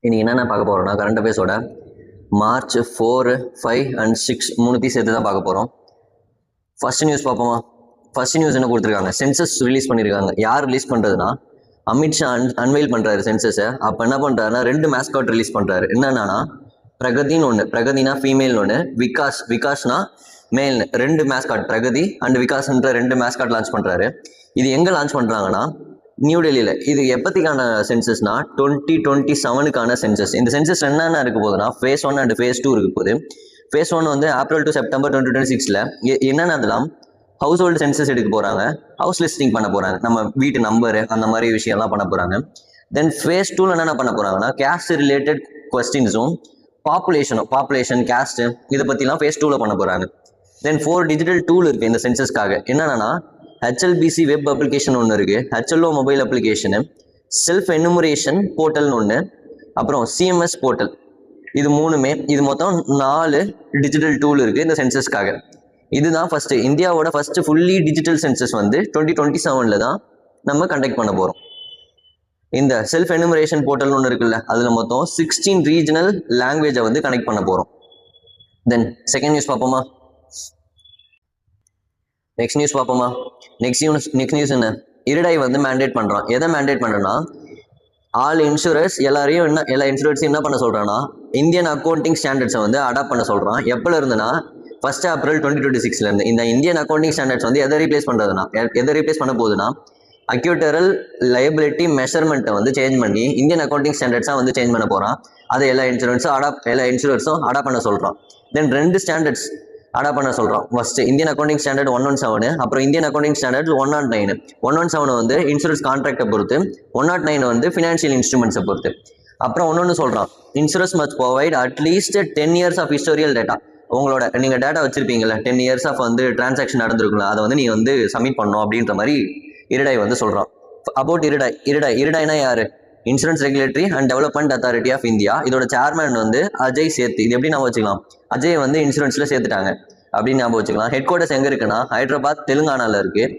இன்னைக்கு என்னென்ன பார்க்க போகிறோம்னா கரண்ட் அஃபேர்ஸோட மார்ச் 4, 5 and 6 மூணுத்தையும் சேர்த்து தான் பார்க்க போகிறோம். ஃபர்ஸ்ட் நியூஸ் பார்ப்போமா? ஃபர்ஸ்ட் நியூஸ் என்ன கொடுத்துருக்காங்க, சென்சஸ் ரிலீஸ் பண்ணியிருக்காங்க. யார் ரிலீஸ் பண்ணுறதுனா அமித்ஷா அன்வெயில் பண்ணுறாரு சென்சஸை. அப்போ என்ன பண்ணுறாருன்னா 2 மேஸ்காட் ரிலீஸ் பண்ணுறாரு. என்னென்னா பிரகதின்னு ஒன்று, பிரகதினா ஃபீமேல்னு ஒன்று, விகாஷ்னா மேல்னு 2 மேஸ்காட், பிரகதி அண்ட் விகாஸ்ன்ற 2 மேஸ்காட் லான்ச் பண்ணுறாரு. இது எங்கே லான்ச் பண்ணுறாங்கன்னா நியூ டெல்லியில். இது எப்போத்திக்கான சென்சஸ்னா 2027க்கான சென்சஸ். இந்த சென்சஸ் என்னென்ன இருக்க போகுதுன்னா phase 1 அண்ட் phase 2 இருக்க போகுது. phase 1 வந்து April to September 2026ல என்னென்ன அதெல்லாம் ஹவுஸ் ஹோல்டு சென்சஸ் எடுக்க போகிறாங்க, ஹவுஸ் லிஸ்டிங் பண்ண போகிறாங்க, நம்ம வீட்டு நம்பரு அந்த மாதிரி விஷயம்லாம் பண்ண போகிறாங்க. தென் phase 2ல என்னென்ன பண்ண போகிறாங்கன்னா கேஸ்ட் ரிலேட்டட் கொஸ்டின்ஸும் பாப்புலேஷன் கேஸ்ட் இதை பற்றிலாம் phase 2ல பண்ண போகிறாங்க. தென் 4 டிஜிட்டல் டூல் இருக்குது இந்த சென்சஸ்க்காக. என்னென்னா HLBC வெப் அப்ளிகேஷன் ஒன்று இருக்குது, HLO மொபைல் அப்ளிகேஷனு, செல்ஃப் எனுமரேஷன் போர்ட்டல்னு ஒன்று, அப்புறம் CMS போர்ட்டல். இது மூணுமே, இது மொத்தம் 4 டிஜிட்டல் டூல் இருக்குது இந்த சென்சஸ்க்காக. இதுதான் ஃபர்ஸ்ட் இந்தியாவோட ஃபர்ஸ்ட் ஃபுல்லி டிஜிட்டல் சென்சஸ் வந்து 2027ல தான் நம்ம கண்டக்ட் பண்ண போகிறோம். இந்த செல்ஃப் எனுமரேஷன் போர்ட்டல் ஒன்று இருக்குல்ல, அதில் மொத்தம் 16 ரீஜனல் லாங்குவேஜை வந்து கனெக்ட் பண்ண போகிறோம். தென் செகண்ட் நியூஸ் பார்ப்போமா? நெக்ஸ்ட் நியூஸ் என்ன, IRDAI வந்து மேண்டேட் பண்ணுறான். எதை மேண்டேட் பண்ணுறேன்னா ஆல் இன்சூரன்ஸ் எல்லா இன்சூரன்ஸையும் என்ன பண்ண சொல்கிறான்னா இந்தியன் அக்கௌண்டிங் ஸ்டாண்டர்ட்ஸை வந்து அடாப்ட் பண்ண சொல்கிறான். எப்போல இருந்துன்னா 1 April 2026லேருந்து. இந்த இந்தியன் அக்கௌண்டிங் ஸ்டாண்டர்ட்ஸ் வந்து எதை ரீப்ளேஸ் பண்ண போகுதுன்னா அக்யூட்டரல் லைபிலிட்டி மெஷர்மெண்ட்டை வந்து சேஞ்ச் பண்ணி இந்தியன் அக்கௌண்டிங் ஸ்டாண்டர்ட்ஸாக வந்து சேஞ்ச் பண்ண போகிறான். அதை எல்லா இன்சூரன்ஸும் அடாப்ட் பண்ண சொல்கிறான். தென் 2 ஸ்டாண்டர்ட்ஸ் அடாப்ட் பண்ண சொல்கிறோம். ஃபர்ஸ்ட் இந்தியன் அக்கௌண்டிங் ஸ்டாண்டர்ட் 117, அப்புறம் இந்தியன் அக்கௌண்டிங் ஸ்டாண்டர்ட் 109. 117 வந்து இன்சூரன்ஸ் கான்ட்ராக்டை பொறுத்து, 109 வந்து ஃபினான்ஷியல் இன்ஸ்ட்ருமெண்ட்ஸை பொறுத்து. அப்புறம் ஒன்று சொல்கிறான், இன்சூரன்ஸ் மஸ்ட் ப்ரொவைட் அட்லீஸ்ட் 10 years ஆஃப் ஹிஸ்டோரியல் டேட்டா. உங்களோட நீங்கள் டேட்டா வச்சிருப்பீங்கல்ல, 10 years ஆஃப் வந்து டிரான்சாக்ஷன் நடந்திருக்குல்ல, அதை வந்து நீ வந்து சப்மிட் பண்ணணும் அப்படின்ற மாதிரி IRDAI வந்து சொல்கிறான். அபவுட் IRDAIனா யார்? Insurance regulatory and development authority of India. இதோட சேர்மேன் வந்து அஜய் சேத்து. இது எப்படி ஞாபகம் வச்சுக்கலாம், அஜய் வந்து இன்சூரன்ஸில் சேர்த்துட்டாங்க அப்படின்னு ஞாபகம் வச்சுக்கலாம். ஹெட் குவார்ட்டர்ஸ் எங்கே இருக்குன்னா ஹைதராபாத், தெலுங்கானாவில் இருக்குது.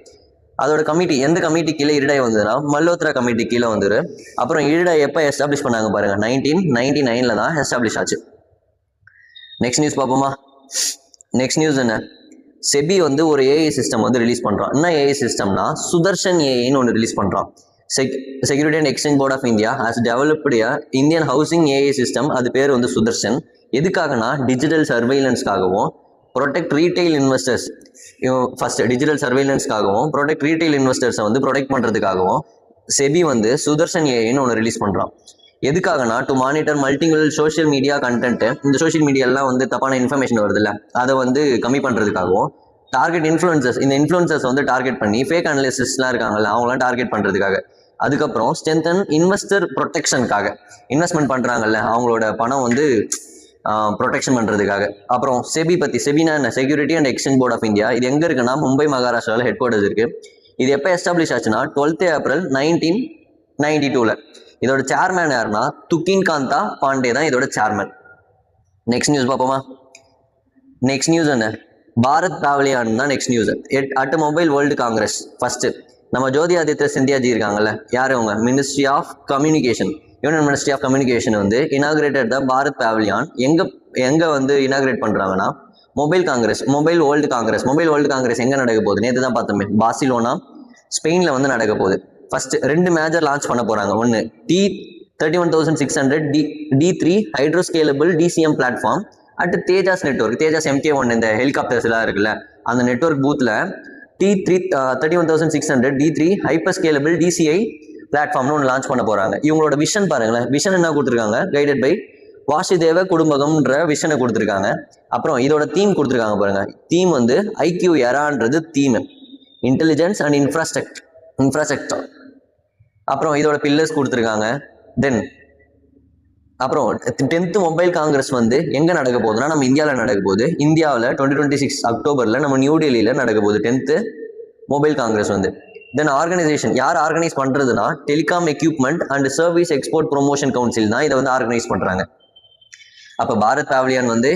அதோட கமிட்டி எந்த கமிட்டி கீழே IRDAI வந்ததுன்னா மல்ஹோத்ரா கமிட்டி கீழே வந்துரு. அப்புறம் IRDAI எப்போ எஸ்டாப்ளிஷ் பண்ணாங்க பாருங்க, 1999ல் தான் எஸ்டாப்ளிஷ் ஆச்சு. நெக்ஸ்ட் நியூஸ் பார்ப்போமா? நெக்ஸ்ட் நியூஸ் என்ன, செபி வந்து ஒரு AI சிஸ்டம் வந்து ரிலீஸ் பண்ணுறான். என்ன AI சிஸ்டம்னா சுதர்ஷன் AIன்னு ஒன்று ரிலீஸ் பண்ணுறான். Security and exchange board of India has developed Indian housing AI system. அது பேர் வந்து சுதர்ஷன். எதுக்காகனா டிஜிட்டல் சர்வைலன்ஸ்க்காகவும் protect retail investors. First digital சர்வைலன்ஸ்க்காகவும் ப்ரொடெக்ட் ரீட்டைல் இன்வெஸ்டர்ஸை வந்து ப்ரொடெக்ட் பண்ணுறதுக்காகவும் செபி வந்து சுதர்ஷன் AIன்னு ஒன்று ரிலீஸ் பண்ணுறான். எதுக்காகனா to monitor multiple social media content. இந்த சோஷியல் மீடியாலாம் வந்து தப்பான இன்ஃபர்மேஷன் வருதுல்ல, அதை வந்து கம்மி பண்ணுறதுக்காகவும் டார்கெட் இன்ஃப்ளூயன்சர்ஸ், இந்த இன்ஃப்ளூயன்சர்ஸ் வந்து டார்கெட் பண்ணி ஃபேக் அனலிசிஸ்லாம் இருக்காங்கல்ல, அவங்களாம் டார்கெட் பண்ணுறதுக்காக. அதுக்கப்புறம் ஸ்ட்ரென்தன் இன்வெஸ்டர் ப்ரொடெக்ஷனுக்காக, இன்வெஸ்ட்மெண்ட் பண்ணுறாங்கல்ல அவங்களோட பணம் வந்து ப்ரொடெக்ஷன் பண்ணுறதுக்காக. அப்புறம் செபினா என்ன, security and exchange board of India. இது எங்கே இருக்குன்னா மும்பை, மகாராஷ்டிராவில் ஹெட் குவார்ட்டர்ஸ் இருக்குது. இது எப்போ எஸ்டாப்ளிஷ் ஆச்சுன்னா 12 April 1992ல். இதோட சேர்மேன் யாருன்னா துக்கின் காந்தா பாண்டே தான் இதோட சேர்மேன். நெக்ஸ்ட் நியூஸ் பார்ப்போமா? நெக்ஸ்ட் நியூஸ் என்ன, பாரத் பவேலியான் தான் next news. At mobile world Congress. First நம்ம ஜோதி ஆதித்ய சிந்தியாஜி இருக்காங்கல்ல, யார் அவங்க, ministry of communication, union ministry of communication வந்து இனாகிரேட்டட் த பாரத் பவேலியான். எங்கே வந்து இனாகிரேட் பண்ணுறாங்கன்னா மொபைல் வேர்ல்டு காங்கிரஸ் எங்கே நடக்க போகுது, நேற்று தான் பார்த்தோமே, பார்சிலோனா ஸ்பெயினில் வந்து நடக்க போகுது. ஃபர்ஸ்ட் 2 மேஜர் லான்ச் பண்ண போகிறாங்க. ஒன்று T31600 D3 ஹைட்ரோஸ்கேலபிள் DCM platform at Tejas network. Tejas MK1 இந்த ஹெலிகாப்டர்ஸ் எல்லாம் இருக்குல்ல, அந்த நெட்வொர்க் பூத்தில் T31600 D3 ஹைப்பர்ஸ்கேலபிள் DCI பிளாட்ஃபார்ம்னு ஒன்று லான்ச் பண்ண போகிறாங்க. இவங்களோட விஷன் பாருங்களேன், விஷன் என்ன கொடுத்துருக்காங்க, கைடட் பை வாசுதேவ குடும்பகம்ன்ற விஷனை கொடுத்துருக்காங்க. அப்புறம் இதோட தீம் கொடுத்துருக்காங்க பாருங்க, தீம் வந்து IQ எரான்றது தீம், இன்டெலிஜென்ஸ் அண்ட் இன்ஃப்ராஸ்ட்ரக்சர். அப்புறம் இதோட பில்லர்ஸ் கொடுத்துருக்காங்க. தென் அப்புறம் 10th மொபைல் காங்கிரஸ் வந்து எங்கே நடக்க போகுதுன்னா நம்ம இந்தியாவில் நடக்க போகுது. இந்தியாவில் 2026 அக்டோபரில் நம்ம நியூ டெல்லியில் நடக்க போகுது 10th மொபைல் காங்கிரஸ் வந்து. தென் ஆர்கனைசேஷன் யார் ஆர்கனைஸ் பண்ணுறதுனா telecom equipment and service export promotion council தான் இதை வந்து ஆர்கனைஸ் பண்ணுறாங்க. அப்போ பாரத் பவேலியான் வந்து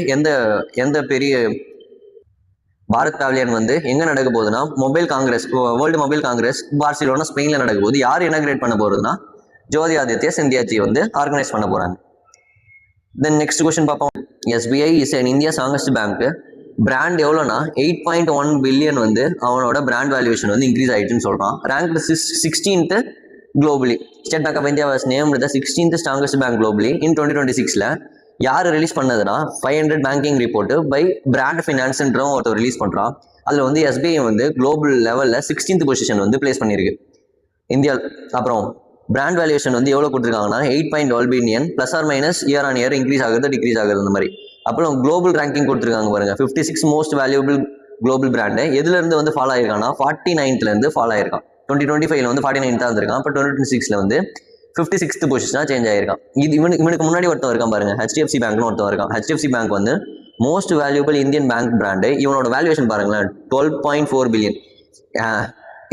பாரத் பவேலியன் வந்து எங்கே நடக்க போகுதுன்னா mobile Congress, world mobile Congress Barcelona ஸ்பெயினில் நடக்க போகுது. யார் இனாகிரேட் பண்ண போகிறதுனா ஜோதி ஆதித்ய சிந்தியாஜி வந்து ஆர்கனைஸ் பண்ண போகிறாங்க. தென் நெக்ஸ்ட் கொஸ்டின் பார்ப்போம். SBI is an India strongest bank. Brand எவ்வளோனா 8.1 பில்லியன் வந்து அவனோட பிராண்ட் வேல்யூவேஷன் வந்து இன்க்ரீஸ் ஆயிடுச்சுன்னு சொல்கிறான். Rank 16th globally. State Bank of India was named the 16th strongest bank globally in 2026ல. யார் ரிலீஸ் பண்ணதுன்னா 500 பேங்கிங் ரிப்போர்ட் பை பிராண்ட் ஃபினான்ஸ்ன்றவங்க ஒருத்தர் ரிலீஸ் பண்ணுறான். அதில் வந்து எஸ்பிஐ வந்து குளோபல் லெவலில் 16th பொசிஷன் வந்து பிளேஸ் பண்ணியிருக்கு இந்தியா. அப்புறம் பிராண்ட் வேல்யூஷன் வந்து எவ்வளோ கொடுத்துருக்காங்கன்னா 8.12 billion plus or minus year on year increase ஆகுது டிக்ரீஸ் ஆகுது அந்த மாதிரி. அப்புறம் குளோபல் ரேங்கிங் கொடுத்துருக்காங்க பாருங்க, 56 மோஸ்ட் வேல்யூபிள் குளோபல் பிராண்டு எதுலேருந்து வந்து ஃபாலோ ஆயிருக்காங்கன்னா 49th ஃபாலோ ஆயிருக்கான். 2025 வந்து 49 தான் இருந்திருக்கான். இப்போ 2026 வந்து 56th பொசிஷனாக சேஞ்ச் ஆயிருக்கான். இவனுக்கு முன்னாடி ஒருத்தன் இருக்கான் பாருங்க, HDFC பேங்க்னு ஒருத்தன் இருக்கான். HDFC பேங்க் வந்து most valuable Indian bank brand. இவனோட வேல்யூவேஷன் பாருங்களேன் 12.4 பில்லியன்.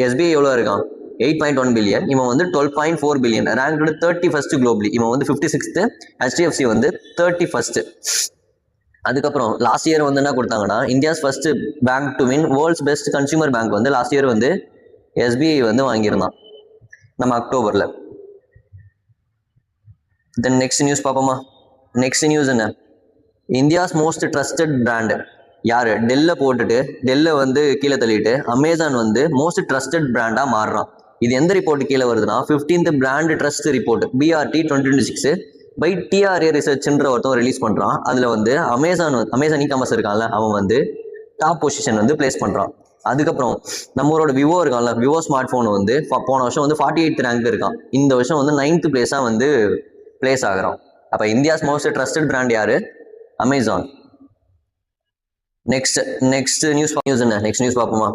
எஸ்பிஐ எவ்வளோ இருக்கான் 8.1 பில்லியன், இவன் வந்து 12.4 பில்லியன். Ranked 31st globally. இவன் வந்து 56th, HDFC வந்து 31st. அதுக்கப்புறம் லாஸ்ட் இயர் வந்து என்ன கொடுத்தாங்கன்னா India's first bank to win world's best consumer bank வந்து லாஸ்ட் இயர் வந்து எஸ்பிஐ வந்து வாங்கியிருந்தான் நம்ம அக்டோபரில். தென் நெக்ஸ்ட் நியூஸ் பார்ப்போமா. நெக்ஸ்ட் நியூஸ் என்ன, இந்தியாஸ் மோஸ்ட் ட்ரஸ்டட் பிராண்டு யார், டெல்லை போட்டுட்டு டெல்லை வந்து கீழே தள்ளிட்டு அமேசான் வந்து மோஸ்ட் ட்ரஸ்டட் பிராண்டாக மாறுறான். இது எந்த ரிப்போர்ட் கீழே வருதுன்னா 15th brand trust report BRT 2026 by TRA ரிசர்ச்ன்ற ஒருத்தன் ரிலீஸ் பண்ணுறான். அதில் வந்து அமேசான் இ-காமர்ஸ் இருக்கான்ல அவன் வந்து டாப் பொசிஷன் வந்து பிளேஸ் பண்ணுறான். அதுக்கப்புறம் நம்மளோட விவோ இருக்கான்ல, விவோ ஸ்மார்ட் ஃபோன் வந்து போன வருஷம் வந்து 48th ரேங்க் இருக்கான். இந்த வருஷம் வந்து 9th பிளேஸாக வந்து பிளேஸ் ஆகிறான். அப்போ இந்தியாஸ் மோஸ்ட் ட்ரஸ்டட் பிராண்ட் யாரு, அமேசான். நெக்ஸ்ட் நியூஸ் என்ன, நெக்ஸ்ட் நியூஸ் பார்ப்போமா.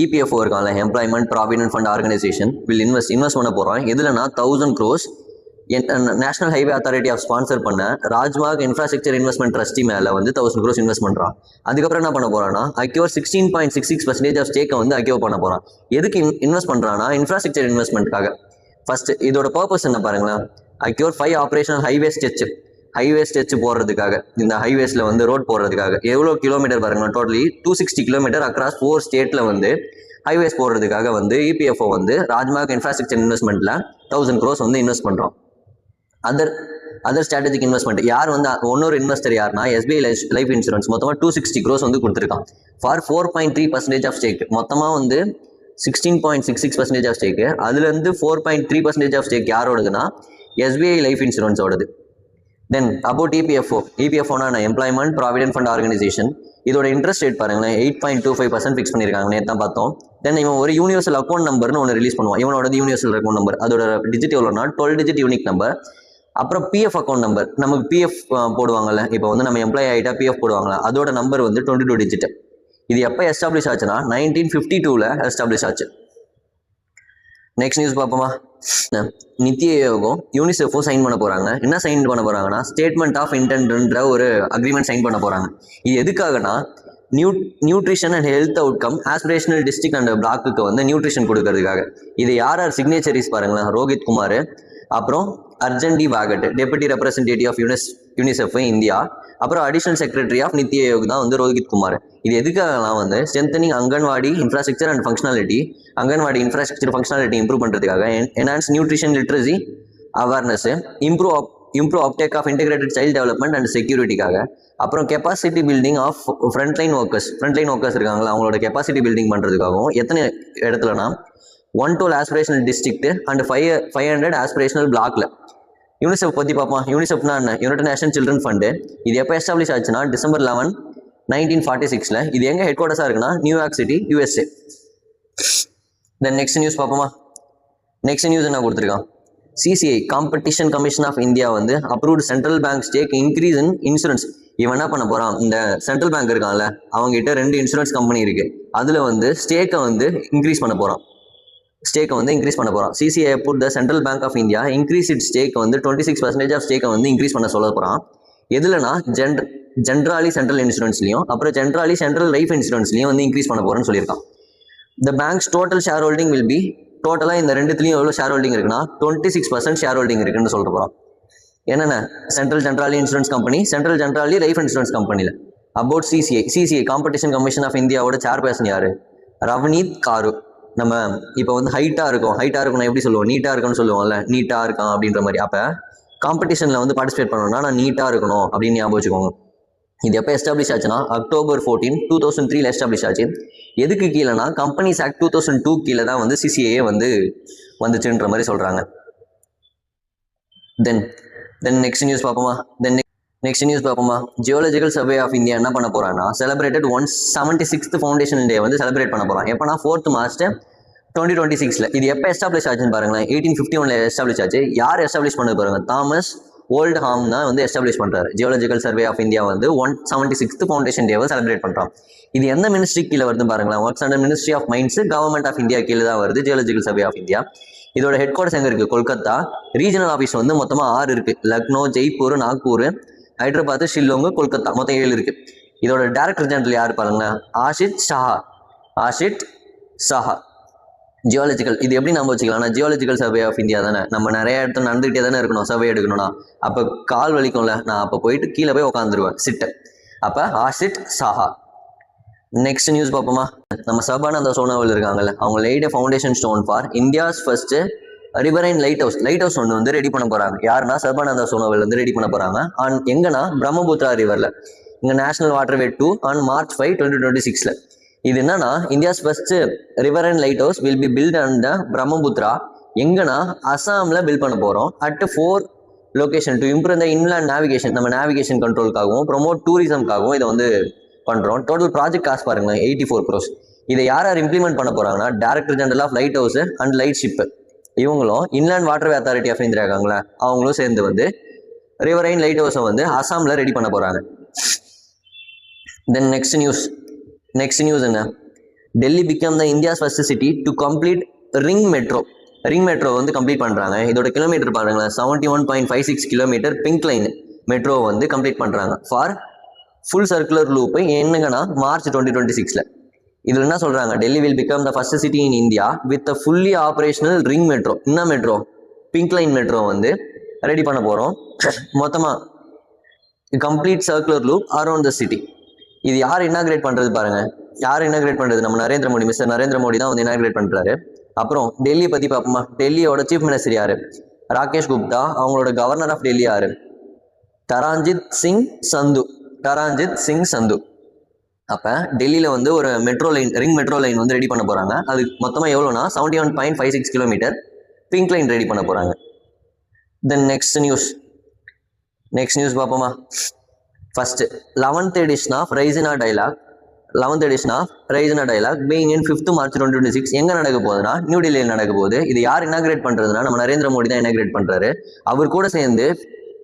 EPFO இருக்கான்ல, employment provident fund organisation will invest பண்ண போகிறான். எதுலனா 1000 crores national highway authority of sponsor பண்ண ராஜ்மார்க் இன்ஃப்ராஸ்ட்ரக்சர் இன்வெஸ்ட்மெண்ட் ட்ரஸ்டி மேலே வந்து 1000 crores இன்வெஸ்ட் பண்ணுறான். அதுக்கப்புறம் என்ன பண்ண போறான்னா அக்யூர் 16.66% ஆஃப் ஸ்டேக்கை வந்து அக்யூர் பண்ண போகிறான். எதுக்கு இன்வெஸ்ட் பண்ணுறான்னா இன்ஃப்ராஸ்ட்ரக்சர் இன்வெஸ்ட்மெண்ட்காக. ஃபர்ஸ்ட் இதோட பர்பஸ் என்ன பாருங்களேன், அக்யூர் 5 ஆப்ரேஷனல் ஹைவே ஸ்டெச் போடுறதுக்காக, இந்த ஹைவேஸில் வந்து ரோட் போடுறதுக்காக. எவ்வளோ கிலோமீட்டர் பாருங்களா, டோட்டலி 260 கிலோமீட்டர் அக்ராஸ் 4 ஸ்டேட்டில் வந்து ஹைவேஸ் போடுறதுக்காக வந்து EPFO வந்து ராஜ்மார்க் இன்ஃப்ராஸ்ட்ரக்சர் இன்வெஸ்ட்மெண்ட்டில் 1000 crores வந்து இன்வெஸ்ட் பண்ணுறோம். அதர் ஸ்ட்ராட்டஜிக் இன்வெஸ்ட்மெண்ட் யார் வந்து இன்னொரு இன்வெஸ்டர் யாருன்னா SBI லைஃப் இன்சூரன்ஸ் மொத்தமாக 260 crores வந்து கொடுத்துருக்கான் ஃபார் 4.3% ஆஃப் ஸ்டேக். மொத்தமாக வந்து 16.66% ஆஃப் ஸ்டேக்கு. அதுலேருந்து 4.3% ஆஃப் ஸ்டேக் யாரோடதுன்னா SBI லைஃப் இன்சூரன்ஸோடது. தென் அபவுட் EPFOனா எம்ப்ளாய்மெண்ட் ப்ராவிடென்ட் ஃபண்ட் ஆர்கனைசேஷன். இதோட இன்ட்ரெஸ்ட் ரேட் பாருங்களேன் 8.25% ஃபிக்ஸ் பண்ணியிருக்காங்க, நேற்று தான் பார்த்தோம். தென் இவன் ஒரு யூனிவர்சல் அக்கௌண்ட் நம்பர்னு ஒன்று ரிலீஸ் பண்ணுவான். இவனோட யூனிவர்சல் அக்கௌண்ட் நம்பர் அதோட டிஜிட் எவ்வளோனா 12 digit யூனிக் நம்பர். அப்புறம் PF அக்கௌண்ட் நம்பர், நமக்கு PF போடுவாங்கல்ல, இப்போ வந்து நம்ம எம்ப்ளாய் ஆகிட்டா PF போடுவாங்களா, அதோட நம்பர் வந்து 22 digit. இது எப்போ எஸ்டாப்ளிஷ் ஆச்சுன்னா 1952ல் எஸ்டாப்ளிஷ் ஆச்சு. நெக்ஸ்ட் நியூஸ் பார்ப்போமா. நித்தி ஆயோகும் யூனிசெஃபும் சைன் பண்ண போகிறாங்க. என்ன சைன் பண்ண போகிறாங்கன்னா ஸ்டேட்மெண்ட் ஆஃப் இன்டென்ட்ன்ற ஒரு அக்ரிமெண்ட் சைன் பண்ண போகிறாங்க. இது எதுக்காகனா nutrition and health outcome aspirational district and பிளாக்குக்கு வந்து நியூட்ரிஷன் கொடுக்கறதுக்காக. இது யார் சிக்னேச்சரிஸ் பாருங்களேன், ரோஹித் குமார், அப்புறம் Arjan de Wagt deputy representative of UNICEF India, அப்புறம் additional secretary of NITI Aayog தான் வந்து ரோஹித் குமார். இது எதுக்காகலாம் வந்து strengthening anganwadi infrastructure and functionality, anganwadi infrastructure functionality improve பண்ணுறதுக்காக, enhance nutrition literacy awareness, improve uptake of integrated child development and செக்யூரிட்டிக்காக, அப்புறம் capacity building of frontline workers இருக்காங்களா அவங்களோட கெப்பாசிட்டி பில்டிங் பண்ணுறதுக்காகவும். எத்தனை இடத்துலனா 112 ஆஸ்பிரேஷனல் டிஸ்ட்ரிக்ட் அண்ட் 500 ஆஸ்பிரேஷனல் பிளாக்ல. யூனிசெஃப் பற்றி பார்ப்போம். யூனிசெஃப்னா என்ன, யுனைடெட் நேஷன் சில்ட்ரன் ஃபண்டு. இது எப்போ எஸ்டாப்ளிஷ் ஆச்சுன்னா December 11, 1946ல். இது எங்கே ஹெட் குவார்ட்டர்ஸாக இருக்குன்னா New York city, USA. Then next news பார்ப்போமா. நெக்ஸ்ட் நியூஸ் என்ன கொடுத்துருக்கான், CCI competition commission of India வந்து approved central bank stake increase in insurance. இவன் என்ன பண்ண போகிறான், இந்த சென்ட்ரல் பேங்க் இருக்கான்ல அவங்ககிட்ட 2 இன்சூரன்ஸ் கம்பெனி இருக்குது, அதில் வந்து ஸ்டேக்கை வந்து இன்க்ரீஸ் பண்ண போகிறான். CCI put the Central Bank of India increase its stake வந்து 26% ஆஃப் ஸ்டேக்கை வந்து இன்க்ரீஸ் பண்ண சொல்ல போகிறான். எதுலனா ஜென்ரலி சென்ட்ரல் இன்சூரன்ஸ்லையும் அப்புறம் ஜென்ரலி சென்ட்ரல் லைஃப் இன்சூரன்ஸ்லையும் வந்து இன்க்ரீஸ் பண்ண போகிறேன்னு சொல்லியிருக்கான். The banks total share holding will be, டோட்டலாக இந்த ரெண்டுத்துலையும் எவ்வளோ ஷேர் ஹோல்டிங் இருக்குன்னா 26% ஷேர் ஹோல்டிங் இருக்குன்னு சொல்ல போகிறோம். என்னென்ன, Generali insurance company, Generali life insurance கம்பெனியில். About CCI competition commission of இந்தியாவோட சேர்பர்சன் யார், ரவனீத் காரு. நம்ம இப்போ வந்து ஹைட்டாக இருக்கும்னா எப்படி சொல்லுவோம், நீட்டாக இருக்குன்னு சொல்லுவோம்ல, நீட்டாக இருக்கான் அப்படின்ற மாதிரி. அப்போ காம்படிஷனில் வந்து பார்ட்டிசிபேட் பண்ணணும்னா நான் நீட்டாக இருக்கணும் அப்படின்னு ஞாபகம் வச்சுக்கோங்க. இது எப்போ எஸ்டாப்ளிஷ் ஆச்சுன்னா October 14, 2003 எஸ்டாப்ளிஷ் ஆச்சு. எதுக்கு கீழேனா கம்பெனிஸ் ஆக்ட் 2002 கீழே தான் வந்து CCA வந்து வந்துச்சுன்ற மாதிரி சொல்கிறாங்க. தென் நெக்ஸ்ட் நியூஸ் பார்ப்போமா. நெக்ஸ்ட் நியூஸ் பார்ப்போமா. ஜியோலஜிக்கல் சர்வே ஆஃப் இந்தியா என்ன பண்ண போறாங்கன்னா செலிப்ரேட்டட் 176th ஃபவுண்டேஷன் டே வந்து செலிப்ரேட் பண்ண போகிறான். எப்போனா 4th March 2026. இது எப்போ எஸ்டாப்ளிஷ் ஆச்சுன்னு பாருங்களேன். 1851 எஸ்டாப்ளிஷ் ஆச்சு. யார் எஸ்டாப்ளிஷ் பண்ணது பாருங்க, தாமஸ் ஓல்ட்ஹாம் தான் வந்து எஸ்டாப்ளிஷ் பண்ணுறாரு. ஜியோலஜிக்கல் சர்வே ஆஃப் இந்தியா வந்து 176th ஃபவுண்டேஷன் டேவை செலிப்ரேட் பண்ணுறான். இது எந்த மினிஸ்ட்ரி கீழே வருது பாருங்களேன். Works under ministry of mines, government of India கீழே தான் வருது ஜியோலஜிக்கல் சர்வே ஆஃப் இந்தியா. இதோட ஹெட் குவார்டர்ஸ் எங்கே இருக்குது, கொல்கத்தா. ரீஜனல் ஆஃபீஸ் வந்து மொத்தமாக 6 இருக்குது. லக்னோ, ஜெய்ப்பூர், நாக்பூர், ஹைதராபாத், ஷில்லோங், கொல்கத்தா, மொத்தம் 7 இருக்குது. இதோட டைரக்டர் ஜெனரல் யார் பாருங்களேன், ஆஷித் ஷாஹா. ஜியாலஜிக்கல் இது எப்படி நம்ம வச்சுக்கலாம்னா, ஜியாலஜிக்கல் சர்வே ஆஃப் இந்தியா தானே, நம்ம நிறைய இடத்துல நடந்துகிட்டே தானே இருக்கணும் சர்வே எடுக்கணும்னா. அப்போ கால் வலிக்கும்ல, நான் அப்போ போயிட்டு கீழே போய் உட்காந்துருவேன், சிட்டு. அப்போ ஆஷித் ஷாஹா. நெக்ஸ்ட் நியூஸ் பார்ப்போமா. நம்ம சர்பானந்தா சோனோவால் இருக்காங்கல்ல, அவங்க light foundation stone for India's first riverine light house ஒன்று வந்து ரெடி பண்ண போகிறாங்க. யாருன்னா சர்பானந்தா சோனோவால் வந்து ரெடி பண்ண போகிறாங்க. எங்கன்னா பிரம்மபுத்திரா ரிவரில். இங்கே நேஷனல் வாட்டர்வே 2 on March 5, 2026. இது என்னன்னா, India's first river and light house will be built and Brahmaputra. எங்கன்னா அசாமில் பில்ட் பண்ண போகிறோம். At 4 location to improve the inland navigation, நம்ம நேவிகேஷன் கண்ட்ரோலுக்காகவும் ப்ரொமோட் டூரிசம்காகவும் இதை வந்து பண்ணுறோம். டோட்டல் ப்ராஜெக்ட் காஸ்ட் பாருங்க 84 crores. இதை யார் இம்ப்ளிமெண்ட் பண்ண போகிறாங்கன்னா, director general of lighthouse and lightship. இவங்களும் inland waterway authority of India இருக்காங்களா, அவங்களும் சேர்ந்து வந்து ரிவரைன் லைட் ஹவுஸை வந்து அசாமில் ரெடி பண்ண போகிறாங்க. தென் நெக்ஸ்ட் நியூஸ் என்ன, Delhi become the India's first city to complete ring metro வந்து கம்ப்ளீட் பண்ணுறாங்க. இதோட கிலோமீட்டர் பாருங்களேன், 71.56 கிலோமீட்டர் பிங்க் லைன் மெட்ரோ வந்து கம்ப்ளீட் பண்ணுறாங்க ஃபார் ஃபுல் சர்க்குலர் லூப். என்னங்கன்னா March 2026. இதில் என்ன சொல்கிறாங்க, Delhi will become the first city in India with a fully operational ring metro. என்ன மெட்ரோ, பிங்க் லைன் மெட்ரோ வந்து ரெடி பண்ண போகிறோம். மொத்தமாக complete circular loop around the city. இது யார் இனாகிரேட் பண்ணுறது பாருங்க, நம்ம மிஸ்டர் நரேந்திர மோடி தான் வந்து இனாகிரேட் பண்ணுறாரு. அப்புறம் டெல்லியை பற்றி பார்ப்போமா. டெல்லியோட சீஃப் மினிஸ்டர் யார், ராகேஷ் குப்தா. அவங்களோட கவர்னர் ஆஃப் டெல்லி யார், தராஞ்சித் சிங் சந்து. அப்போ டெல்லியில் வந்து ஒரு ரிங் மெட்ரோ லைன் வந்து ரெடி பண்ண போகிறாங்க. அது மொத்தமாக எவ்வளோனா 71.56 கிலோமீட்டர் பிங்க் லைன் ரெடி பண்ண போகிறாங்க. தென் நெக்ஸ்ட் நியூஸ் பார்ப்போமா. First 11th edition of Raisina dialogue being in 5th March 2026 எங்கே நடக்க போகுதுன்னா, நியூ டெல்லியில் நடக்க போகுது. இது யார் இனாகிரேட் பண்ணுறதுனா, நம்ம நரேந்திர மோடி தான் இனாகிரேட் பண்ணுறாரு. அவர் கூட சேர்ந்து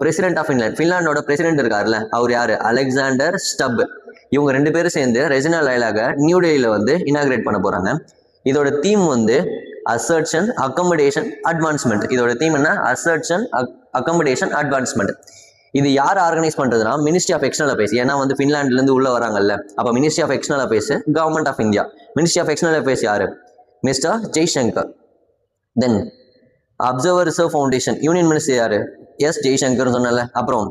பிரசிடென்ட் ஆஃப் ஃபின்லாண்டோட பிரசிடென்ட் இருக்காருல்ல, அவர் யார், அலெக்சாண்டர் ஸ்டப். இவங்க 2 பேரும் சேர்ந்து ரெசினா டைலாக நியூ டெல்லியில் வந்து இனாகிரேட் பண்ண போகிறாங்க. இதோட தீம் வந்து அசர்ஷன் அக்கமடேஷன் அட்வான்ஸ்மெண்ட். இதோட தீம் என்ன, அசர்ஷன் அக்கமடேஷன் அட்வான்ஸ்மெண்ட். இது யார் ஆர்கனைஸ் பண்ணுறதுனா, மினிஸ்ட்ரி ஆஃப் எக்ஸ்டர்னல் அஃபேர்ஸ். ஏன்னா வந்து ஃபின்லாண்ட்லேருந்து உள்ள வராங்கல்ல, அப்போ ministry of external affairs, government of India. Ministry of external affairs யார், mister Jaishankar. Then observer research foundation union minister யார், ஜெய்சங்கர் சொன்னல. அப்புறம்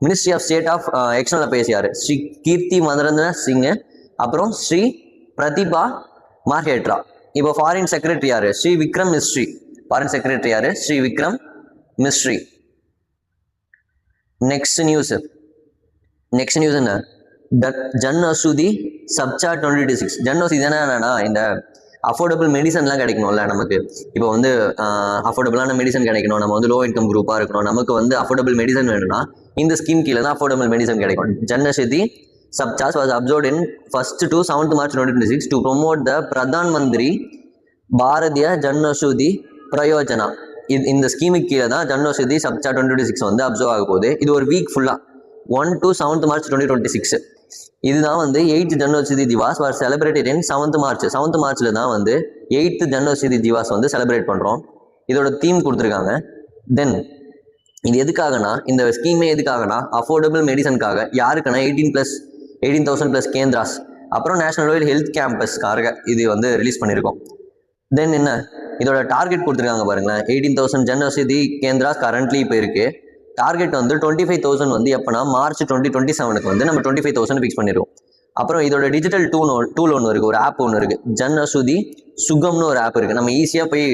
ministry of state of external affairs யார், ஸ்ரீ கீர்த்தி மந்திரேந்திர சிங். அப்புறம் ஸ்ரீ பிரதிபா மார்ஹேட்ரா. இப்போ ஃபாரின் செக்ரட்டரி யார், ஸ்ரீ விக்ரம் மிஸ்ரி. நெக்ஸ்ட் நியூஸ் என்ன, ஜன் ஔஷதி சப்சா 2026. ஜன் ஔஷதி என்னன்னா, இந்த அஃபோர்டபுள் மெடிசன்லாம் கிடைக்கணும்ல நமக்கு. இப்போ வந்து அஃபோர்டபுளான மெடிசன் கிடைக்கணும், நம்ம வந்து லோ இன்கம் குரூப்பாக இருக்கணும், நமக்கு வந்து அஃபோர்டபுள் மெடிசன் வேணும்னா இந்த ஸ்கீம் கீழே தான் அஃபோர்டபுள் மெடிசன் கிடைக்கும். ஜன் ஔஷதி சப்சாஸ் was observed in 1st to 7th March 2026 to promote the Pradhan Mantri Bharatiya Jan Aushadhi பிரயோஜனா. இந்த ஸ்கீமுக்கு கீழே தான் ஜன் ஔஷதி சப்சா 2026 வந்து அப்சர்வ் ஆக போகுது. இது ஒரு வீக் ஃபுல்லாக 1 to 7th March 2026. இதுதான் வந்து 8th Jan Aushadhi Diwas was celebrated in 7th March. 7th Marchல தான் வந்து 8th ஜன் ஔஷதி திவாஸ் வந்து செலிப்ரேட் பண்ணுறோம். இதோட தீம் கொடுத்துருக்காங்க. தென் இது எதுக்காகனா, இந்த ஸ்கீமே எதுக்காகனா அஃபோர்டபுள் மெடிசனுக்காக. யாருக்குன்னா 18,000+ கேந்திராஸ், அப்புறம் நேஷனல் லெவல் ஹெல்த் கேம்பஸ்க்காக இது வந்து ரிலீஸ் பண்ணியிருக்கோம். தென் என்ன, இதோட டார்கெட் கொடுத்துருக்காங்க பாருங்களேன். 18,000 ஜன் ஔஷதி கேந்திராஸ் கரண்ட்லி இப்போ இருக்குது. டார்கெட் வந்து 25,000 வந்து எப்போனா March 2027 வந்து நம்ம 25,000 ஃபிக்ஸ் பண்ணிடுவோம். அப்புறம் இதோட டிஜிட்டல் டூல் ஒன்று இருக்குது, ஒரு ஆப் ஒன்று இருக்குது, ஜன் ஔஷதி சுகம்னு ஒரு ஆப் இருக்குது. நம்ம ஈஸியாக போய்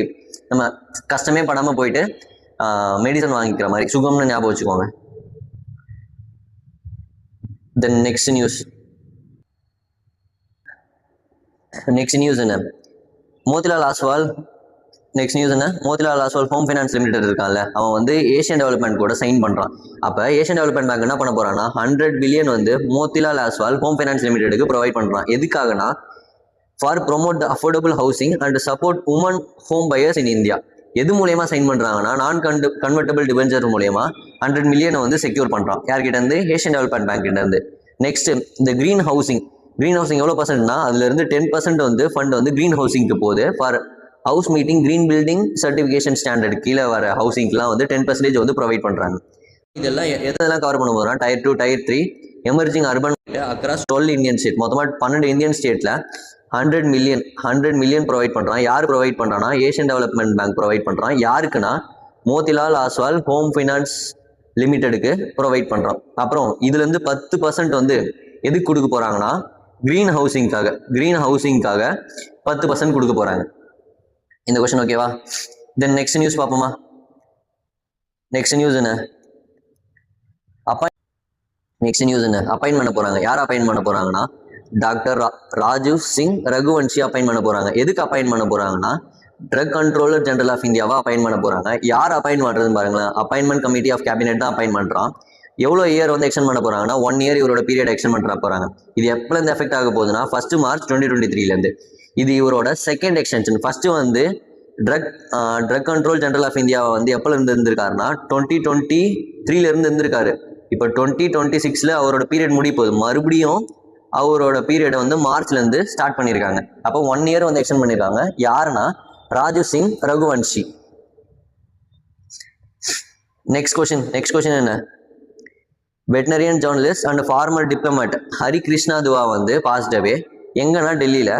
நம்ம கஷ்டமே படாமல் போயிட்டு மெடிசன் வாங்கிக்கிற மாதிரி, சுகம்னு ஞாபகம் வச்சுக்கோங்க. தென் நெக்ஸ்ட் நியூஸ் என்ன, Motilal Oswal home finance limited இருக்கான்ல, அவன் வந்து ஏஷியன் டெவலப்மெண்ட் கூட சைன் பண்ணுறான். அப்போ ஏஷியன் டெவலப்மெண்ட் பேங்க் என்ன பண்ண போறான்னா 100 பில்லியன் வந்து மோதிலால் ஆஸ்வால் ஹோம் ஃபைனான்ஸ் லிமிடெடுக்கு ப்ரொவைட் பண்ணுறான். எதுக்காகனா for promote the affordable housing and support women home buyers in India. எது மூலயமா சைன் பண்ணுறாங்கன்னா நான் கன்வெர்டபிள் டிபெஞ்சர் மூலயமா 100 மில்லியனை வந்து செக்யூர் பண்ணுறான். யார்கிட்ட இருந்து? ஏஷியன் டெவலப்மெண்ட் பேங்க் கிட்ட இருந்து. நெக்ஸ்ட் இந்த கிரீன் ஹவுசிங் எவ்வளோ பர்சன்ட்னா அதுல இருந்து 10% வந்து ஃபண்ட் வந்து கிரீன் ஹவுசிங்க்கு போகுது. For house meeting green building certification standard கீழே வர ஹவுசிங்க்குலாம் வந்து 10% வந்து ப்ரொவைட் பண்ணுறாங்க. இதெல்லாம் எதெல்லாம் கவர் பண்ண போகிறோம்? Tier 2 Tier 3 emerging urban across 12 Indian state, மொத்தமாக 12 இந்தியன் ஸ்டேட்டில் 100 மில்லியன் ப்ரொவைட் பண்ணுறான். யார் ப்ரொவைட் பண்ணுறான்னா ஏஷியன் டெவலப்மெண்ட் பேங்க் ப்ரொவைட் பண்ணுறான். யாருக்குன்னா மோதிலால் ஆஸ்வால் ஹோம் ஃபைனான்ஸ் லிமிடெடுக்கு ப்ரொவைட் பண்ணுறான். அப்புறம் இதுலேருந்து 10% வந்து எதுக்கு கொடுக்க போகிறாங்கன்னா கிரீன் ஹவுசிங்காக 10% கொடுக்க போகிறாங்க. இந்த கொஸ்டின் ஓகேவா? தென் நெக்ஸ்ட் நியூஸ் பார்ப்போமா? நெக்ஸ்ட் நியூஸ் என்ன அப்பாயின்ட் பண்ண போகிறாங்க. யார் அப்பாயின்ட் பண்ண போகிறாங்கன்னா டாக்டர் ராஜீவ் சிங் ரகுவன்ஷி அப்பாயின்ட் பண்ண போகிறாங்க. எதுக்கு அப்பாயின்ட் பண்ண போகிறாங்கன்னா ட்ரக் கண்ட்ரோலர் ஜெனரல் ஆஃப் இந்தியாவா அப்பாயின்ட் பண்ண போகிறாங்க. யார் அப்பாயின்ட் பண்ணுறதுன்னு பாருங்களேன், அப்பாயின்மெண்ட் கமிட்டி ஆஃப் கேபினெட் தான் அப்பாயின்ட் பண்ணுறான். எவ்வளோ இயர் வந்து எக்ஸ்டெண்ட் பண்ண போகிறாங்கன்னா 1 இயர் இவரோட பீரியட் எக்ஸ்டெண்ட் பண்ண போகிறாங்க. இது எப்போலேருந்து எஃபெக்ட் ஆக போகுதுன்னா 1 மார்ச் 2023 இது இவரோட செகண்ட் எக்ஸ்டென்ஷன். ஃபர்ஸ்ட் வந்து ட்ரக் கண்ட்ரோல் ஜெனரல் ஆஃப் இந்தியாவை வந்து எப்போல இருந்து இருந்திருக்காருன்னா 2023 இருந்திருக்காரு. இப்போ 2026 அவரோட பீரியட் முடிய போகுது. மறுபடியும் அவரோட பீரியடை வந்து மார்ச்லேருந்து ஸ்டார்ட் பண்ணியிருக்காங்க. அப்போ 1 இயர் வந்து எக்ஸ்டெண்ட் பண்ணியிருக்காங்க. யாருன்னா ராஜீவ் சிங் ரகுவன்ஷி. நெக்ஸ்ட் கொஸ்டின் என்ன, veteran journalist and former diplomat Hari Krishna Dua வந்து பாஸ்ட் அவே. எங்கன்னா டெல்லியில்.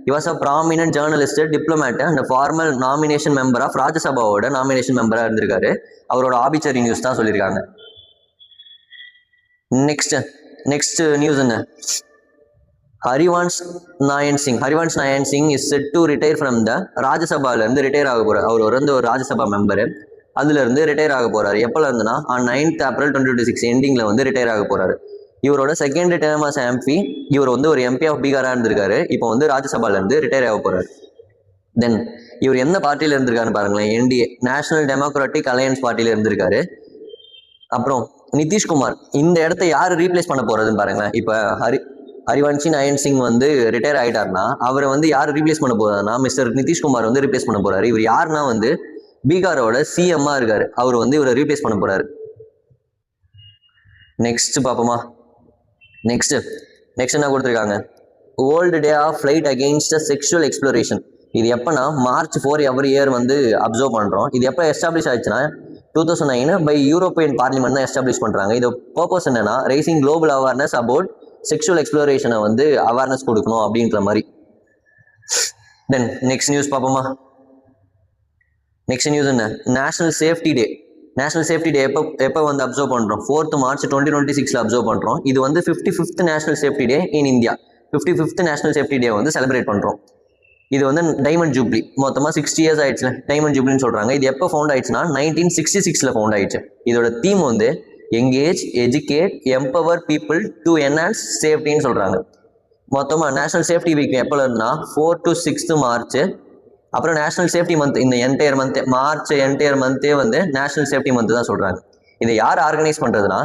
He was a prominent journalist, diplomat and formal nomination member of ராஜ்யசபாவோட நாமினேஷன் மெம்பராக இருந்திருக்காரு. அவரோட ஆபிச்சரி நியூஸ் தான் சொல்லியிருக்காங்க. நெக்ஸ்ட் நியூஸ் என்ன, Harivansh Narayan Singh is set to retire from the ராஜ்யசபாலேருந்து ரிட்டையர் ஆக போகிறார். அவர் வந்து ஒரு ராஜ்யசபா மெம்பரு, அதுலேருந்து ரிட்டையர் ஆக போகிறாரு. எப்போல இருந்துன்னா 9th April 2026 எண்டிங்கில் வந்து ரிட்டையர் ஆக போகிறாரு. இவரோட செகண்ட் டேர்ம் ஆஸ் எம்பி, இவர் வந்து ஒரு எம்பி ஆஃப் பீகாராக இருந்திருக்காரு. இப்போ வந்து ராஜ்யசபாலேருந்து ரிட்டையர் ஆக போகிறாரு. தென் இவர் எந்த பார்ட்டியில் இருந்திருக்காருன்னு பாருங்களேன், NDA நேஷனல் டெமோக்ராட்டிக் அலையன்ஸ் பார்ட்டியில் இருந்திருக்காரு. அப்புறம் நிதிஷ்குமார், இந்த இடத்த யார் ரீப்ளேஸ் பண்ண போகிறதுன்னு பாருங்களேன். இப்போ ஹரிவன்ஷி நாராயண் சிங் வந்து ரிட்டையர் ஆகிட்டார்னா அவரை வந்து யார் ரீப்ளேஸ் பண்ண போகிறாருன்னா மிஸ்டர் நிதிஷ்குமார் வந்து ரீப்ளேஸ் பண்ண போகிறாரு. இவர் யாருன்னா வந்து பீகாரோட CM இருக்காரு. அவர் வந்து இவரை ரீப்ளேஸ் பண்ண போறாரு. நெக்ஸ்ட் பாப்போமா? நெக்ஸ்ட் என்ன கொடுத்துருக்காங்க, world day of flight against sexual exploration. இது எப்போனா March 4 எவ்ரி இயர் வந்து அப்சர்வ் பண்ணுறோம். இது எப்போ எஸ்டாப்ளிஷ் ஆயிடுச்சுன்னா 2009 பை யூரோப்பியன் பார்லிமெண்ட் தான் எஸ்டாப்ளிஷ் பண்ணுறாங்க. இது பர்பஸ் என்னன்னா raising global awareness about sexual எக்ஸ்ப்ளோரேஷனை வந்து அவேர்னஸ் கொடுக்கணும் அப்படின்ற மாதிரி. தென் நெக்ஸ்ட் நியூஸ் பார்ப்போமா? நெக்ஸ்ட் நியூஸ் என்ன, நேஷனல் சேஃப்டி டே எப்போ வந்து அப்சர்வ் பண்ணுறோம்? 4th March 2026 அப்சர்வ் பண்ணுறோம். இது வந்து 55th national safety day in India. 55th national safety டே வந்து செலிப்ரேட் பண்ணுறோம். இது வந்து டைமண்ட் ஜூப்ளி, மொத்தமாக 60 years ஆயிடுச்சுல, டைமண்ட் ஜூப்ளின்னு சொல்கிறாங்க. இது எப்போ ஃபவுண்ட் ஆயிடுச்சுன்னா 1966 ஃபவுண்ட் ஆயிடுச்சு. இதோட தீம் வந்து engage, educate, empower people to enhance சேஃப்டின்னு சொல்கிறாங்க. மொத்தமாக நேஷனல் சேஃப்டி வீக் எப்போ இருந்தா 4 to 6 March. அப்புறம் நேஷனல் சேஃப்டி மந்த், இந்த என்டையர் மந்த் மார்ச் என்டையர் மந்தே வந்து நேஷனல் சேஃப்டி மந்த் தான் சொல்கிறாங்க. இதை யார் ஆர்கனைஸ் பண்ணுறதுனா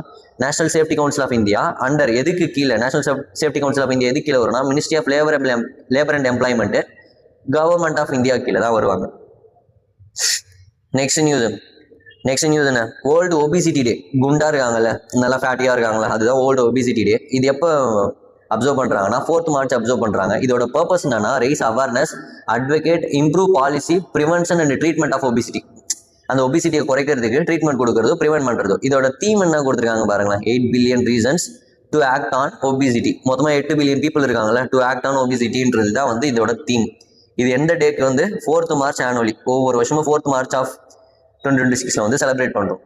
national safety council of India. Under எதுக்கு கீழே national safety council of India எதுக்கு கீழே வரும்னா ministry of labour and employment, government of India கீழே தான் வருவாங்க. நெக்ஸ்ட் நியூஸ் என்ன, வேர்ல்டு ஒபிசிட்டி டே. குண்டா இருக்காங்கல்ல, நல்லா ஃபேட்டியாக இருக்காங்களா, அதுதான் வேர்ல்டு ஒபிசிட்டி டே. இது எப்போ அப்சர்வ் பண்ணுறாங்கன்னா 4th March அப்சர்வ் பண்ணுறாங்க. இதோட பர்பஸ் என்னன்னா raise awareness, advocate, improve policy, prevention and treatment of obesity. அந்த ஒபிசிட்டியை குறைக்கிறதுக்கு ட்ரீட்மெண்ட் கொடுக்கறது, ப்ரிவென்ட் பண்ணுறது. இதோட தீம் என்ன கொடுத்துருக்காங்க பாருங்களேன், 8 billion reasons to act on obesity. மொத்தமாக 8 billion people இருக்காங்களா, டு ஆக்ட் ஆன் ஒபிசிட்டின்றது தான் வந்து இதோட தீம். இது எந்த டேக்கு வந்து 4th March ஆனுவலி, ஒவ்வொரு வருஷமும் 4th March ஆஃப் 2026 வந்து செலிப்ரேட் பண்ணுறோம்.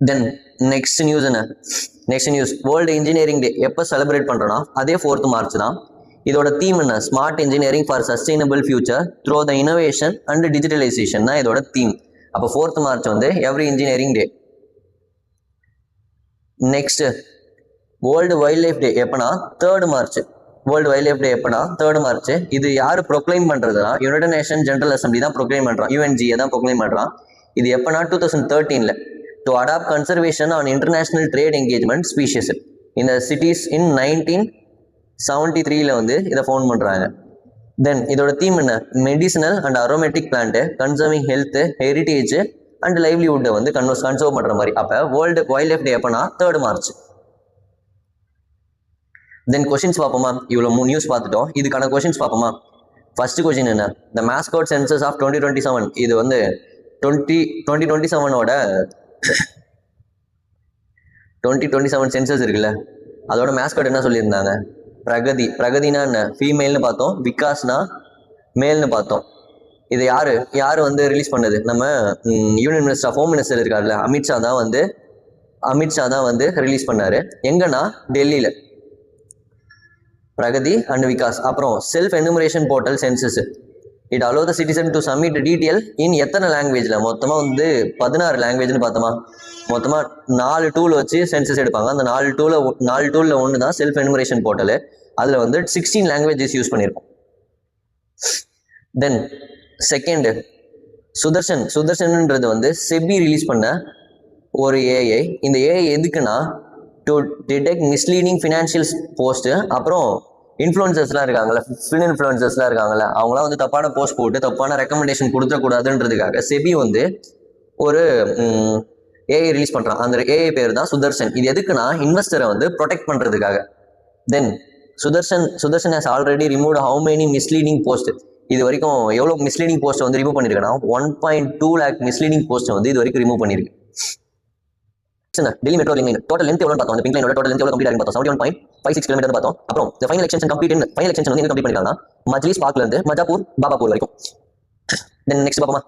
தென் நெக்ஸ்ட் நியூஸ் வேர்ல்டு இன்ஜினியரிங் டே எப்போ செலிப்ரேட் பண்ணுறோன்னா அதே 4th March தான். இதோட தீம் என்ன, smart engineering for sustainable future through the innovation and digitalisation தான் இதோட தீம். அப்போ 4th மார்ச் வந்து every engineering day. Next world wildlife day எப்பனா 3rd March. World wildlife day எப்பனா 3rd மார்ச். இது யார் ப்ரொக்ளைம் பண்றதுனா யுனைடெட் நேஷன் ஜெனரல் அசம்பிளி தான் ப்ரொக்ளைம் பண்றான், UNGA தான் ப்ரொக்ளைம் பண்றான். இது எப்பனா 2013ல to adopt conservation on international trade engagement species இந்த சிட்டிஸ் இன் 1973ல வந்து இதை ஃபவுண்ட் பண்றாங்க. தென் இதோட தீம் என்ன? Medicinal and aromatic plant conserving health, heritage and லைவ்லிஹுட்டை வந்து கன்சர்வ் பண்ற மாதிரி. அப்போ வேர்ல்டு வைல்ட் லைஃப் டே எப்பனா 3rd மார்ச். தென் கொஸ்டின்ஸ் பார்ப்போமா? இவ்வளோ நியூஸ் பார்த்துட்டோம், இதுக்கான கொஸ்டின்ஸ் பார்ப்போமா? ஃபர்ஸ்ட் கொஸ்டின் என்ன? த மேஸ்காட் சென்சஸ் ஆஃப் 2027. இது வந்து 2027ஓட 2027 சென்சஸ் இருக்குல்ல, அதோட மேஸ்காட் என்ன சொல்லியிருந்தாங்க? பிரகதி. பிரகதினா என்ன? ஃபீமேல்னு பார்த்தோம், விகாஸ்னா மேல்னு பார்த்தோம். இது யார் வந்து ரிலீஸ் பண்ணது? நம்ம union minister of home minister இருக்காருல்ல, அமித்ஷா தான் வந்து ரிலீஸ் பண்ணாரு. எங்கன்னா டெல்லியில. பிரகதி அண்ட் விகாஸ். அப்புறம் self enumeration portal census. It allow the citizen to submit detail இன் எத்தனை லாங்குவேஜ்ல? மொத்தமாக வந்து 16 லாங்குவேஜ்னு பார்த்தோமா. மொத்தமாக 4 டூல் வச்சு சென்சஸ் எடுப்பாங்க. அந்த 4 டூலில் ஒன்று தான் செல்ஃப் எனுமரேஷன் போர்ட்டல். அதில் வந்து 16 லாங்குவேஜஸ் யூஸ் பண்ணியிருக்கோம். தென் செகண்ட் சுதர்ஷன்ன்றது வந்து செபி ரிலீஸ் பண்ண ஒரு ஏஐ. இந்த ஏஐ எதுக்குன்னா to detect misleading financial post. அப்புறம் இன்ஃப்ளூயன்சர்ஸ்லாம் இருக்காங்கல்ல, ஃபின் இன்ஃப்ளூயன்சர்ஸ்லாம் இருக்காங்கல்ல, அவங்களாம் வந்து தப்பான போஸ்ட் போட்டு தப்பான ரெக்கமெண்டேஷன் கொடுத்துடக்கூடாதுன்றதுக்காக செபி வந்து ஒரு ஏஐ ரிலீஸ் பண்ணுறான். அந்த ஏஐ பேர் தான் சுதர்ஷன். இது எதுக்குன்னா இன்வெஸ்டரை வந்து ப்ரொடெக்ட் பண்ணுறதுக்காக. Then Sudarshan has already remove how many misleading post. இது வரைக்கும் எவ்வளோ மிஸ்லீடிங் போஸ்ட் வந்து ரிமூவ் பண்ணியிருக்கேன்னா 1.2 lakh மிஸ்லீடிங் போஸ்ட் வந்து இது வரைக்கும் ரிமூவ் பண்ணியிருக்கு. Delhi metro line total length எவ்வளவு பார்த்தோம்? அந்த பிங்க் லைனோட டோட்டல் லென்த் எவ்வளவு கம்ப்ளீட் ஆகி பார்த்தோம்? 71.56 கிலோமீட்டர் பார்த்தோம். அப்புறம் இந்த ஃபைனல் எக்ஸ்டென்ஷன் வந்து எங்க கம்ப்ளீட் பண்ணிருக்காங்க? மஜ்லிஸ் பார்க்ல இருந்து மஜாப்பூர் பாபாப்பூர் வரைக்கும். தென் நெக்ஸ்ட் பாப்போமா?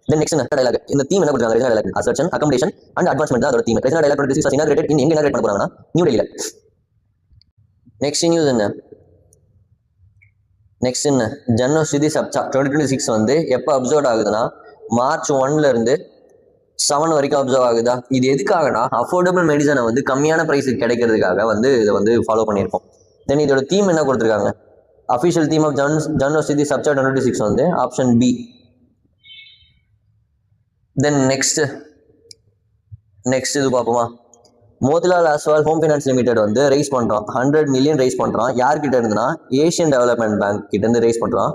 Then next dialogue. இந்த தீம் என்ன கொடுத்தாங்க? Regional dialogue assertion, accommodation and advancement தான் அதோட theme. Regional dialogue 26 was inaugurated in எங்க இனாகிரேட் பண்ண போறாங்கன்னா நியூ டெல்லியில. நெக்ஸ்ட் நியூஸ் என்ன? ஜனௌஷதி சப்தா 2026 வந்து எப்போ அப்சர்வ் ஆகுதுன்னா March 1ல இருந்து 7 வரைக்கும் அப்சர்வ் ஆகுதா? இது எதுக்காகனா அஃபோர்டபுள் மெடிசனை வந்து கம்மியான ப்ரைஸுக்கு கிடைக்கிறதுக்காக வந்து இதை வந்து ஃபாலோ பண்ணியிருக்கோம். தென் இதோட தீம் என்ன கொடுத்துருக்காங்க? அஃபிஷியல் தீம் ஆஃப் ஜனௌஷதி சப்தா 2026 வந்து ஆப்ஷன் பி. தென் நெக்ஸ்ட் இது பார்ப்போமா? Motilal Oswal home finance limited வந்து ரைஸ் பண்ணுறான், 100 மில்லியன் ரைஸ் பண்ணுறான். யார்கிட்ட இருந்துன்னா ஏஷியன் டெவலப்மெண்ட் பேங்க் கிட்ட இருந்து ரைஸ் பண்ணுறான்,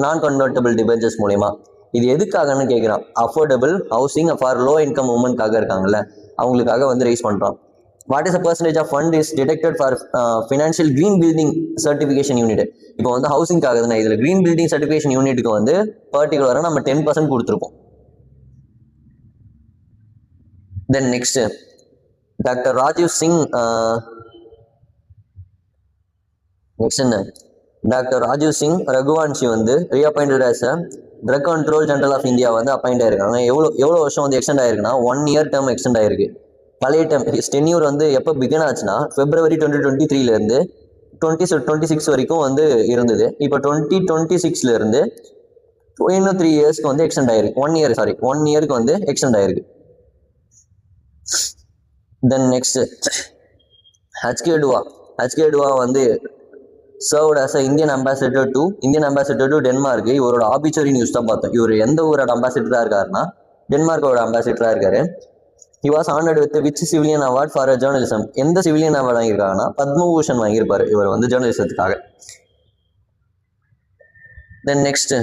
நான் கன்வெர்ட்டபிள் டிபெஞ்சர்ஸ் மூலமா. இது எதுக்காகன்னு கேட்குறான்? Affordable housing for low income உமனுக்காக இருக்காங்கல்ல, அவங்களுக்காக வந்து ரைஸ் பண்ணுறான். What is a percentage of fund is detected for financial green building certification unit? இப்போ வந்து ஹவுசிங்காக தானே, இதில் கிரீன் பில்டிங் சர்டிஃபிகேஷன் யூனிட்டுக்கு வந்து பர்டிகுலராக நம்ம 10% கொடுத்துருப்போம். Then next doctor Rajiv Singh. Next என்ன? டாக்டர் ராஜீவ் சிங் ரகுவான்ஷி வந்து reappointed as a drug controller general of India வந்து அப்பாயிண்ட் ஆயிருக்காங்க. எவ்வளோ வருஷம் வந்து எக்ஸ்டெண்ட் ஆயிருக்குன்னா 1 இயர் டேர்ம் எக்ஸ்டெண்ட் ஆயிருக்கு. பழைய டேர்ம் டென்யூர் வந்து எப்போ பிகின் ஆச்சுன்னா February 2023 இருந்து 2026 வரைக்கும் வந்து இருந்தது. இப்போ 2026 இருந்து இன்னும் 3 இயர்ஸ்க்கு வந்து எக்ஸ்டெண்ட் ஆயிருக்கு. 1 இயருக்கு வந்து எக்ஸ்டெண்ட் ஆயிருக்கு. தென் நெக்ஸ்ட் HK Dua வந்து served as Indian ambassador to Denmark. இவரோட ஆபிச்சரி நியூஸ் தான் பார்த்தோம். இவர் எந்த ஊரோட அம்பாசிடரா இருக்காருன்னா டென்மார்க்கோட அம்பாசிடரா இருக்காரு. He was honored with which civilian award for journalism? எந்த சிவிலியன் அவார்டு வாங்கியிருக்காங்கன்னா பத்மபூஷன் வாங்கியிருப்பாரு இவர் வந்து ஜேர்னலிசத்துக்காக. Then next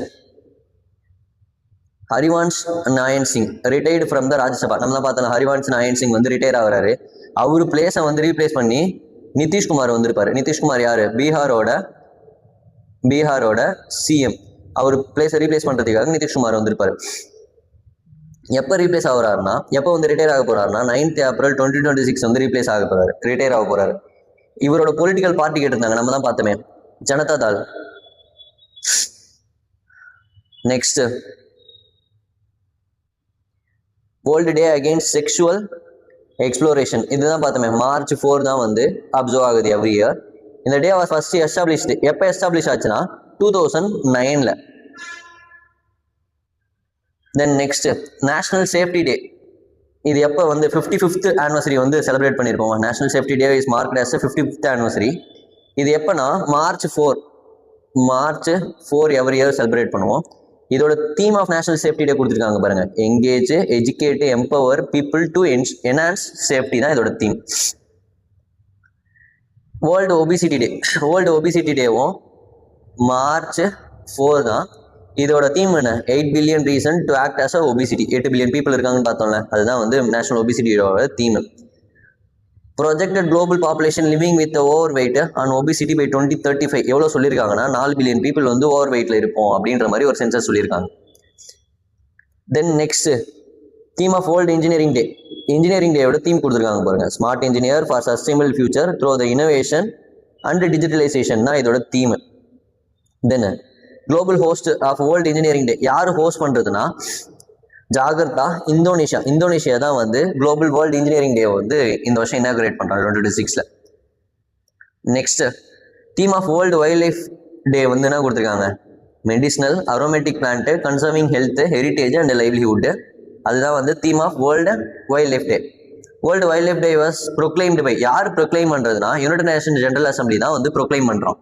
ஹரிவான்ஷ் Nayan Singh retired from the Rajya Sabha. நம்ம தான் பார்த்தோம், ஹரிவான்ஷ் நாயன் சிங் வந்து ரிட்டையர் ஆகிறாரு. அவர் பிளேஸை வந்து ரீப்ளேஸ் பண்ணி நிதிஷ்குமார் வந்திருப்பாரு. நிதிஷ்குமார் யாரு? பீகாரோட சிஎம். அவர் பிளேஸை ரீப்ளேஸ் பண்றதுக்காக நிதிஷ்குமார் வந்திருப்பாரு. எப்போ ரீப்ளேஸ் ஆகுறாருன்னா, எப்போ வந்து ரிட்டையர் ஆக போறாருன்னா 9th April 2026 வந்து ரிட்டையர் ஆக போறாரு. இவரோட பொலிட்டிக்கல் பார்ட்டி கேட்டிருந்தாங்க, நம்ம தான் பார்த்தோமே, Janata Dal. Next world day against sexual exploration. இதுதான் பார்த்தோமே, March 4 தான் வந்து அப்சர்வ் ஆகுது எவ்ரி இயர். இந்த டே வாஸ் ஃபர்ஸ்ட் எஸ்டாப்ளிஷ்டு. எப்போ எஸ்டாப்ளிஷ் ஆச்சுன்னா 2009ல. Then next national safety day. இது எப்போ வந்து 55th ஆனிவர்சரி வந்து செலிப்ரேட் பண்ணியிருக்கோம். National safety day is marked as 55th anniversary. இது எப்போனா March 4 எவ்ரி இயர் செலிப்ரேட் பண்ணுவோம். இதோட theme of national safety day கொடுத்துருக்காங்க பாருங்க, engage, educate, empower people to enhance safety தான் இதோட theme. World obesity day. World obesity டேவும் March 4 தான். இதோட தீம் என்ன? 8 billion reason to act as a obesity. 8 billion people இருக்காங்கன்னு பார்த்தோம்ல, அதுதான் வந்து நேஷனல் ஒபிசிட்டியோட theme. Projected global population living with overweight and obesity by 2035. எவ்வளோ சொல்லியிருக்காங்கன்னா 4 பில்லியன் பீப்புள் வந்து ஓவர் வெயிட்ல இருப்போம் அப்படின்ற மாதிரி ஒரு சென்சஸ் சொல்லியிருக்காங்க. Then next theme of world engineering day. Engineering டேயோட தீம் கொடுத்துருக்காங்க பாருங்க, smart engineer for sustainable future through the innovation and digitalisation தான் இதோட theme. Then global host of world engineering day யார் ஹோஸ்ட் பண்ணுறதுன்னா ஜாகர்த்தா, இந்தோனேஷியா. இந்தோனேஷியா தான் வந்து குளோபல் வேர்ல்டு இன்ஜினியரிங் டே வந்து இந்த வருஷம் இனாகிரேட் பண்ணுறாங்க 2026. Next theme of world wildlife day வந்து என்ன கொடுத்துருக்காங்க, medicinal aromatic plant conserving health heritage and livelihood. அதுதான் வந்து theme of world wildlife day. World wildlife day was proclaimed by, யார் ப்ரொக்ளைம் பண்ணுறதுனா யுனைடெட் நேஷன்ஸ் ஜெனரல் அசம்பிளி தான் வந்து proclaim பண்ணுறோம்.